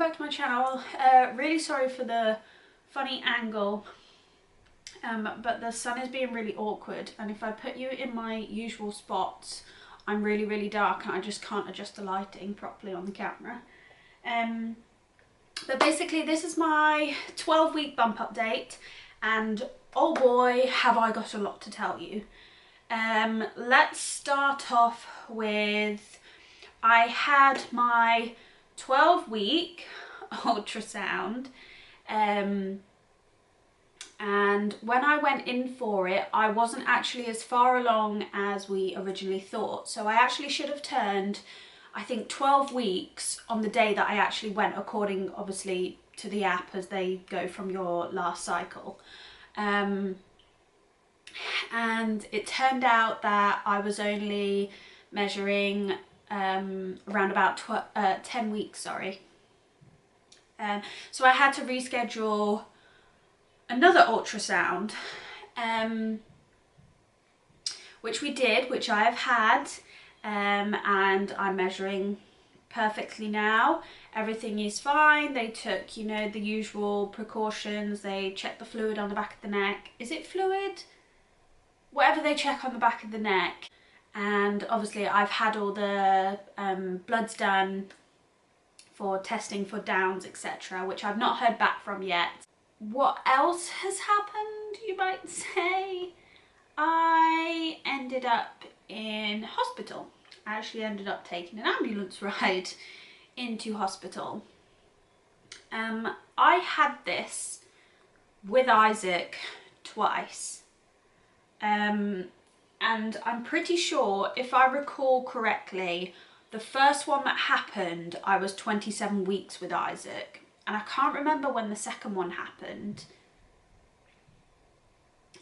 back to my channel. Really sorry for the funny angle, but the sun is being really awkward, and if I put you in my usual spots, I'm really dark and I just can't adjust the lighting properly on the camera. But basically this is my 12-week bump update, and oh boy have I got a lot to tell you. Let's start off with, I had my 12-week ultrasound, and when I went in for it, I wasn't actually as far along as we originally thought. So I actually should have turned, I think, 12 weeks on the day that I actually went, according obviously to the app as they go from your last cycle. And it turned out that I was only measuring around about 10 weeks, sorry. So I had to reschedule another ultrasound, which we did, which I have had, and I'm measuring perfectly now. Everything is fine. They took, you know, the usual precautions. They checked the fluid on the back of the neck. Is it fluid? Whatever they check on the back of the neck. And obviously I've had all the bloods done for testing for Downs, etc., which I've not heard back from yet. What else has happened, you might say? I ended up in hospital. I actually ended up taking an ambulance ride into hospital. I had this with Isaac twice. And I'm pretty sure, if I recall correctly, the first one that happened, I was 27 weeks with Isaac. And I can't remember when the second one happened.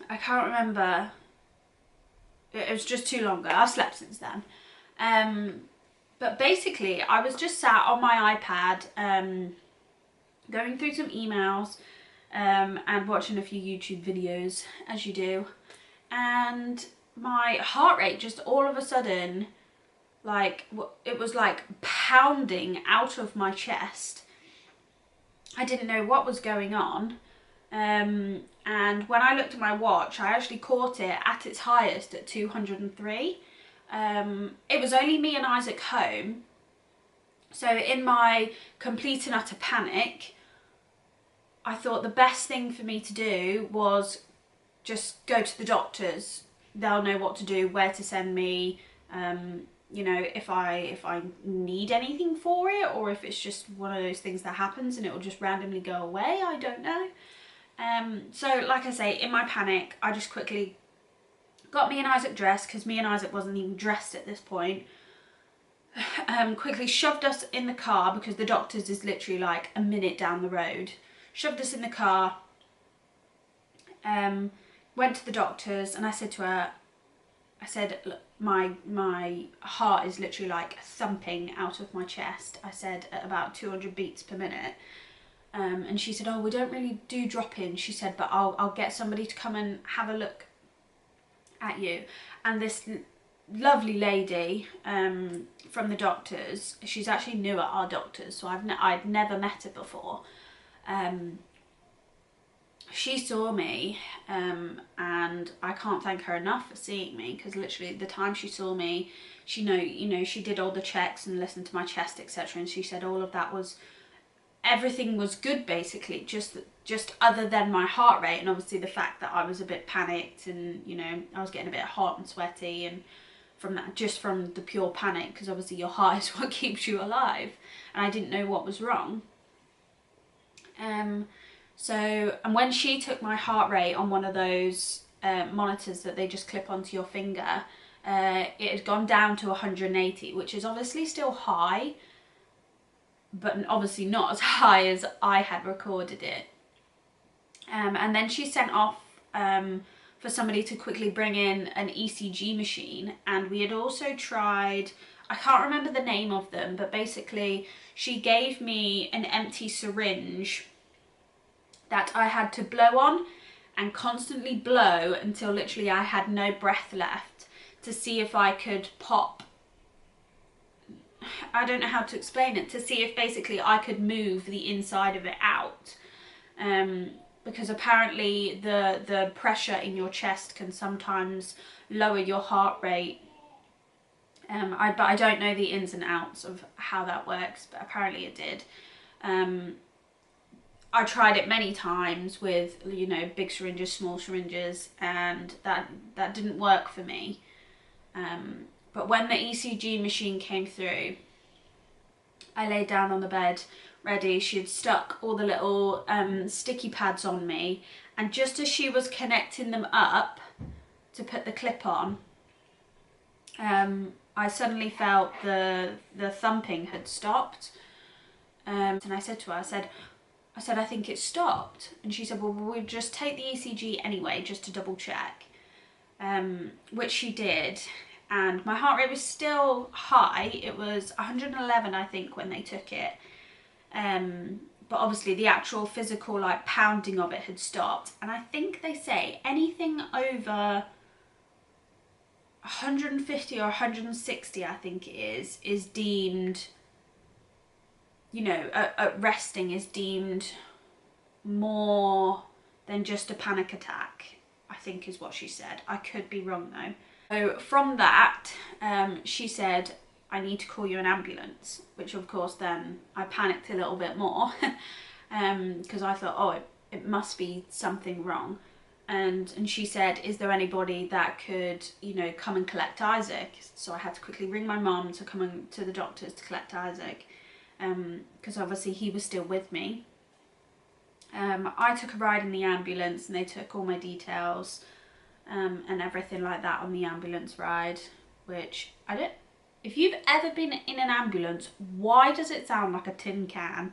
I can't remember. It was just too long ago. I've slept since then. But basically, I was just sat on my iPad, going through some emails, and watching a few YouTube videos, as you do. And my heart rate just all of a sudden, like, it was like pounding out of my chest. I didn't know what was going on. And when I looked at my watch, I actually caught it at its highest at 203. It was only me and Isaac home. So in my complete and utter panic, I thought the best thing for me to do was just go to the doctors. They'll know what to do, where to send me, you know, if I need anything for it, or if it's just one of those things that happens and it will just randomly go away. I don't know. So like I say, in my panic, I just quickly got me and Isaac dressed, because me and Isaac wasn't even dressed at this point. Quickly shoved us in the car, because the doctor's is literally like a minute down the road. Shoved us in the car. Went to the doctor's, and I said to her, I said, look, my heart is literally like thumping out of my chest. I said, at about 200 beats per minute. And she said, oh, we don't really do drop-in. She said, but I'll get somebody to come and have a look at you. And this lovely lady from the doctors, she's actually new at our doctors, so I'd never met her before. She saw me, and I can't thank her enough for seeing me, because literally the time she saw me, she she did all the checks and listened to my chest, etc., and she said all of that was, everything was good basically, just other than my heart rate, and obviously the fact that I was a bit panicked, and you know, I was getting a bit hot and sweaty, and from that, just from the pure panic, because obviously your heart is what keeps you alive, and I didn't know what was wrong. So, and when she took my heart rate on one of those monitors that they just clip onto your finger, it had gone down to 180, which is obviously still high, but obviously not as high as I had recorded it. And then she sent off for somebody to quickly bring in an ECG machine, and we had also tried, I can't remember the name of them, but basically she gave me an empty syringe that I had to blow on and constantly blow until literally I had no breath left, to see if I could pop I don't know how to explain it, to see if basically I could move the inside of it out. Because apparently the pressure in your chest can sometimes lower your heart rate. But I don't know the ins and outs of how that works, but apparently it did. I tried it many times with, you know, big syringes, small syringes, and that didn't work for me. But when the ECG machine came through, I lay down on the bed ready. She had stuck all the little sticky pads on me, and just as she was connecting them up to put the clip on, I suddenly felt the thumping had stopped. And I said to her, I said, I think it stopped. And she said, well, we'll just take the ECG anyway, just to double check. Which she did. And my heart rate was still high. It was 111, I think, when they took it. But obviously the actual physical, like, pounding of it had stopped. And I think they say anything over 150 or 160, I think it is deemed, you know, resting is deemed more than just a panic attack, I think is what she said. I could be wrong though. So from that, she said, I need to call you an ambulance, which of course then I panicked a little bit more because I thought, oh, it must be something wrong. And she said, is there anybody that could, you know, come and collect Isaac? So I had to quickly ring my mum to come to the doctors to collect Isaac, because obviously he was still with me. I took a ride in the ambulance and they took all my details and everything like that on the ambulance ride, which I don't, if you've ever been in an ambulance, why does it sound like a tin can?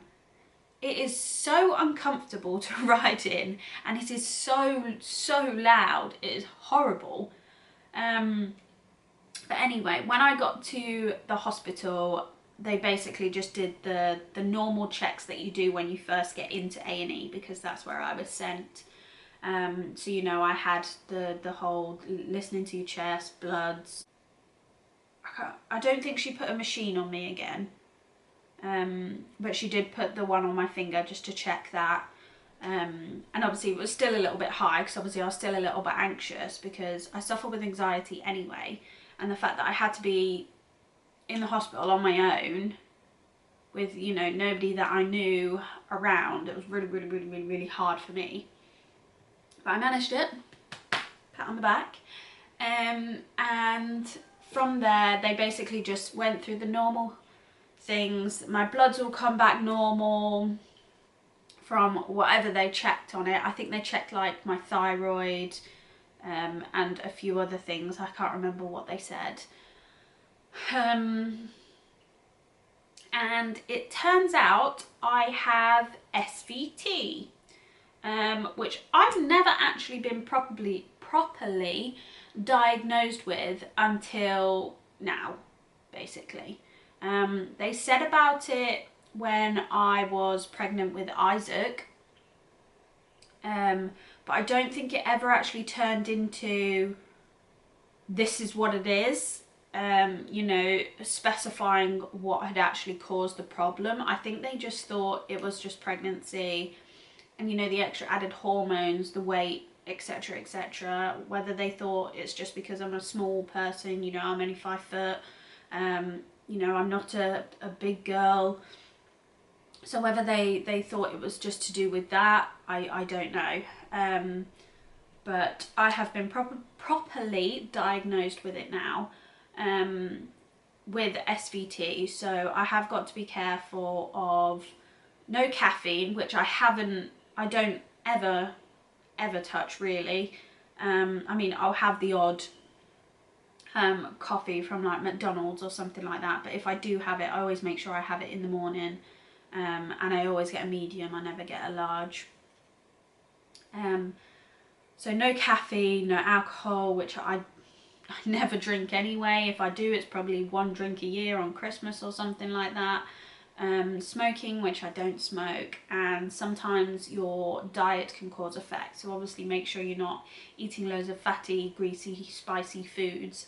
It is so uncomfortable to ride in, and it is so loud. It is horrible. But anyway, when I got to the hospital, they basically just did the normal checks that you do when you first get into A&E, because that's where I was sent. So, you know, I had the whole listening to your chest, bloods. I don't think she put a machine on me again. But she did put the one on my finger just to check that. And obviously it was still a little bit high, because obviously I was still a little bit anxious because I suffer with anxiety anyway. And the fact that I had to be in the hospital on my own with, you know, nobody that I knew around, it was really hard for me. But I managed it. Pat on the back. And from there, they basically just went through the normal things. My bloods will come back normal from whatever they checked on it. I think they checked like my thyroid and a few other things. I can't remember what they said. And it turns out I have SVT, which I've never actually been properly diagnosed with until now, basically. They said about it when I was pregnant with Isaac, but I don't think it ever actually turned into this is what it is, you know, specifying what had actually caused the problem. I think they just thought it was just pregnancy and, you know, the extra added hormones, the weight, etc, etc. Whether they thought it's just because I'm a small person, you know, I'm only 5 foot, you know, I'm not a big girl. So whether they thought it was just to do with that, I don't know. But I have been properly diagnosed with it now, with SVT. So I have got to be careful of no caffeine, which I don't ever touch really. I mean, I'll have the odd coffee from like McDonald's or something like that, but if I do have it, I always make sure I have it in the morning, and I always get a medium, I never get a large. So no caffeine, no alcohol, which I never drink anyway. If I do, it's probably 1 drink a year on Christmas or something like that. Smoking, which I don't smoke, and sometimes your diet can cause effects, so obviously make sure you're not eating loads of fatty, greasy, spicy foods,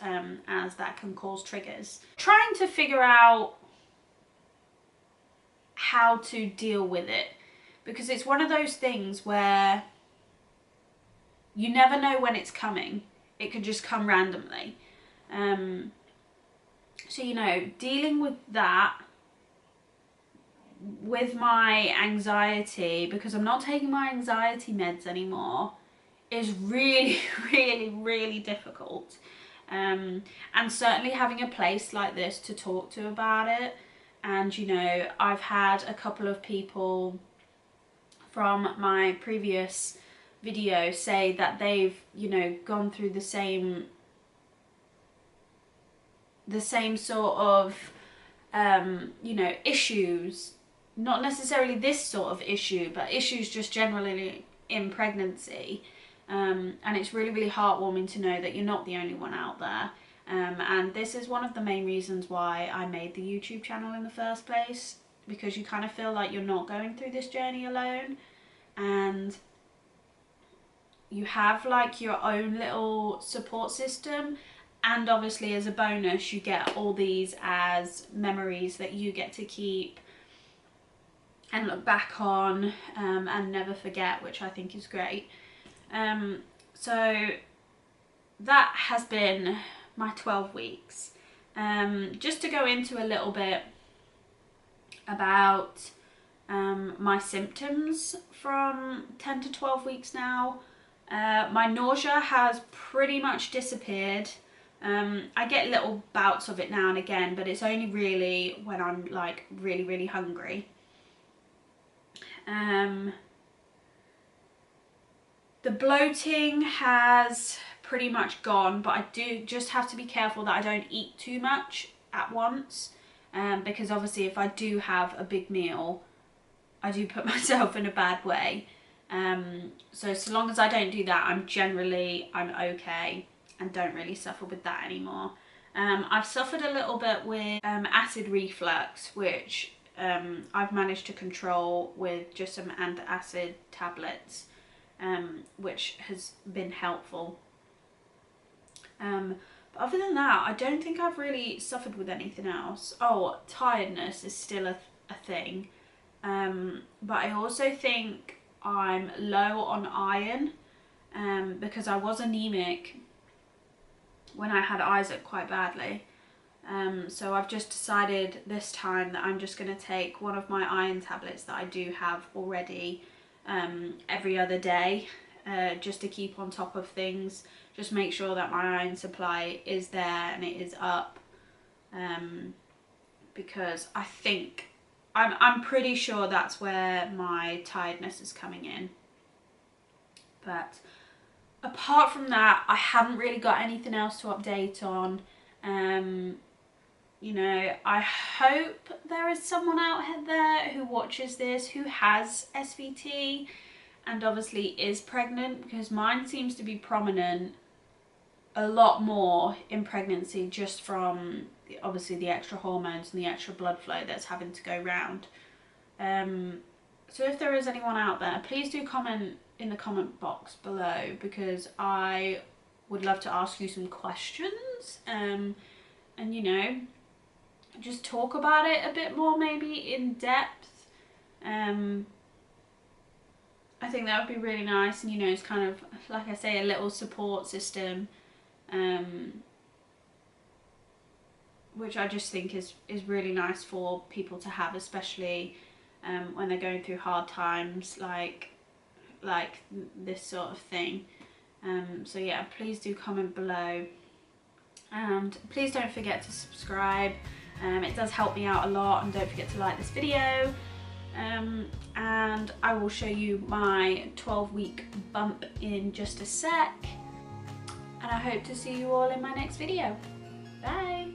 as that can cause triggers. Trying to figure out how to deal with it, because it's one of those things where you never know when it's coming. It could just come randomly. So, you know, dealing with that, with my anxiety, because I'm not taking my anxiety meds anymore, is really, really, really difficult. And certainly having a place like this to talk to about it. And, you know, I've had a couple of people from my previous video say that they've, you know, gone through the same sort of, you know, issues, not necessarily this sort of issue, but issues just generally in pregnancy. And it's really, really heartwarming to know that you're not the only one out there. And this is one of the main reasons why I made the YouTube channel in the first place, because you kind of feel like you're not going through this journey alone, and you have like your own little support system. And obviously as a bonus, you get all these as memories that you get to keep and look back on, and never forget, which I think is great. So that has been my 12 weeks. Just to go into a little bit about my symptoms from 10 to 12 weeks now. My nausea has pretty much disappeared. I get little bouts of it now and again, but it's only really when I'm like really, really hungry. The bloating has pretty much gone, but I do just have to be careful that I don't eat too much at once, because obviously if I do have a big meal, I do put myself in a bad way. So long as I don't do that, I'm okay and don't really suffer with that anymore. I've suffered a little bit with acid reflux, which I've managed to control with just some antacid tablets, which has been helpful. But other than that, I don't think I've really suffered with anything else. Oh, tiredness is still a thing. But I also think I'm low on iron, because I was anemic when I had Isaac quite badly. So I've just decided this time that I'm just going to take one of my iron tablets that I do have already every other day, just to keep on top of things, just make sure that my iron supply is there and it is up, because I think I'm pretty sure that's where my tiredness is coming in. But apart from that, I haven't really got anything else to update on. You know, I hope there is someone out there who watches this who has SVT and obviously is pregnant, because mine seems to be prominent a lot more in pregnancy, just from obviously the extra hormones and the extra blood flow that's having to go round. So if there is anyone out there, please do comment in the comment box below, because I would love to ask you some questions, and you know, just talk about it a bit more, maybe in depth. I think that would be really nice, and you know, it's kind of, like I say, a little support system, which I just think is really nice for people to have, especially when they're going through hard times like this sort of thing. So yeah, please do comment below, and please don't forget to subscribe. It does help me out a lot, and don't forget to like this video. And I will show you my 12-week bump in just a sec, and I hope to see you all in my next video. Bye!